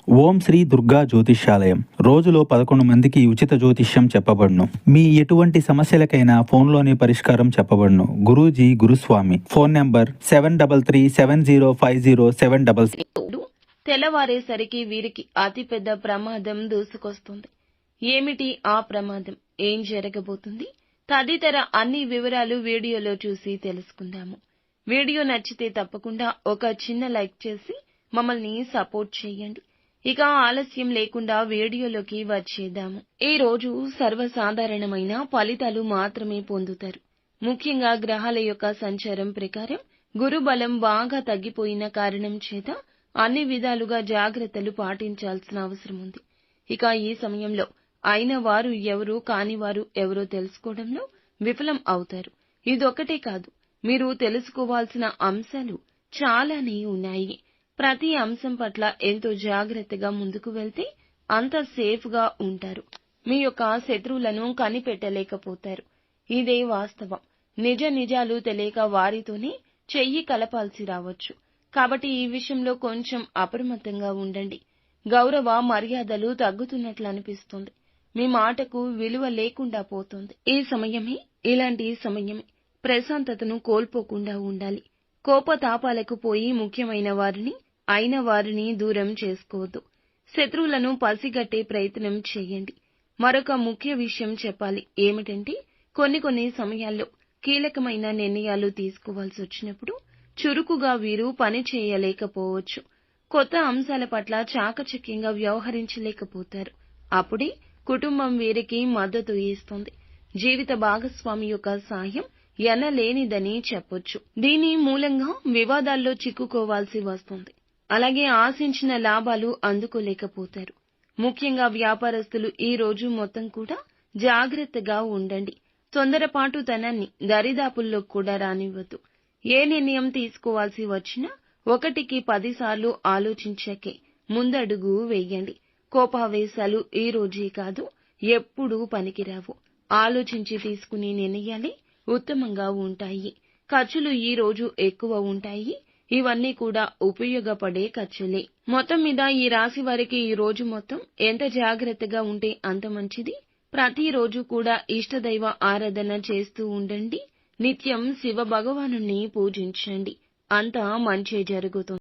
ఓం శ్రీ దుర్గా జ్యోతిష్యాలయం. రోజులో 11 మందికి ఉచిత జ్యోతిష్యం చెప్పబడును. మీ ఎటువంటి సమస్యలకైనా ఫోన్లోనే పరిష్కారం చెప్పబడును. గురూజీ గురుస్వామి. Phone number 7337050766. తెల్లవారేసరికి వీరికి అతిపెద్ద ప్రమాదం దూసుకొస్తుంది. ఏమిటి ఆ ప్రమాదం? ఏం జరగబోతుంది? తదితర అన్ని వివరాలు వీడియోలో చూసి తెలుసుకుందాము. వీడియో నచ్చితే తప్పకుండా ఒక చిన్న లైక్ చేసి మమ్మల్ని సపోర్ట్ చేయండి. ఇక ఆలస్యం లేకుండా వీడియోలోకి వచ్చేద్దాము. ఈ రోజు సర్వసాధారణమైన ఫలితాలు మాత్రమే పొందుతారు. ముఖ్యంగా గ్రహాల యొక్క సంచారం ప్రకారం గురు బలం బాగా తగ్గిపోయిన కారణం చేత అన్ని విధాలుగా జాగ్రత్తలు పాటించాల్సిన అవసరం ఉంది. ఇక ఈ సమయంలో అయిన వారు ఎవరు, కాని వారు ఎవరో తెలుసుకోవడంలో విఫలం అవుతారు. ఇదొక్కటే కాదు, మీరు తెలుసుకోవాల్సిన అంశాలు చాలానే ఉన్నాయి. ప్రతి అంశం పట్ల ఎంతో జాగ్రత్తగా ముందుకు వెళ్తే అంత సేఫ్ గా ఉంటారు. మీ యొక్క శత్రువులను కనిపెట్టలేకపోతారు. ఇదే వాస్తవం. నిజాలు తెలియక వారితోనే చెయ్యి కలపాల్సి రావచ్చు. కాబట్టి ఈ విషయంలో కొంచెం అప్రమత్తంగా ఉండండి. గౌరవ మర్యాదలు తగ్గుతున్నట్లు అనిపిస్తుంది. మీ మాటకు విలువ లేకుండా పోతుంది. ఇలాంటి సమయమే ప్రశాంతతను కోల్పోకుండా ఉండాలి. కోపతాపాలకు పోయి ముఖ్యమైన వారిని, అయిన వారిని దూరం చేసుకోవద్దు. శత్రువులను పసిగట్టే ప్రయత్నం చేయండి. మరొక ముఖ్య విషయం చెప్పాలి. ఏమిటంటే కొన్ని సమయాల్లో కీలకమైన నిర్ణయాలు తీసుకోవాల్సి వచ్చినప్పుడు చురుకుగా వీరు పని చేయలేకపోవచ్చు. కొత్త అంశాల పట్ల చాకచక్యంగా వ్యవహరించలేకపోతారు. అప్పుడే కుటుంబం వీరికి మద్దతు ఇస్తుంది. జీవిత భాగస్వామి యొక్క సాయం ఎనలేనిదని చెప్పొచ్చు. దీని మూలంగా వివాదాల్లో చిక్కుకోవాల్సి వస్తుంది. అలాగే ఆశించిన లాభాలు అందుకోలేకపోతారు. ముఖ్యంగా వ్యాపారస్తులు ఈ రోజు మొత్తం కూడా జాగ్రత్తగా ఉండండి. తొందరపాటుతనాన్ని దరిదాపుల్లో కూడా రానివ్వద్దు. ఏ నిర్ణయం తీసుకోవాల్సి వచ్చినా 1కి 10 సార్లు ఆలోచించాకే ముందడుగు వేయండి. కోపావేశాలు ఈ రోజే కాదు, ఎప్పుడూ పనికిరావు. ఆలోచించి తీసుకునే నిర్ణయాలే ఉత్తమంగా ఉంటాయి. ఖర్చులు ఈ రోజు ఎక్కువ ఉంటాయి. ఇవన్నీ కూడా ఉపయోగపడే ఖర్చులే. మొత్తం మీద ఈ రాశి వారికి ఈ రోజు మొత్తం ఎంత జాగ్రత్తగా ఉంటే అంత మంచిది. ప్రతిరోజు కూడా ఇష్టదైవ ఆరాధన చేస్తూ ఉండండి. నిత్యం శివ భగవానుణ్ణి పూజించండి. అంతా మంచే జరుగుతుంది.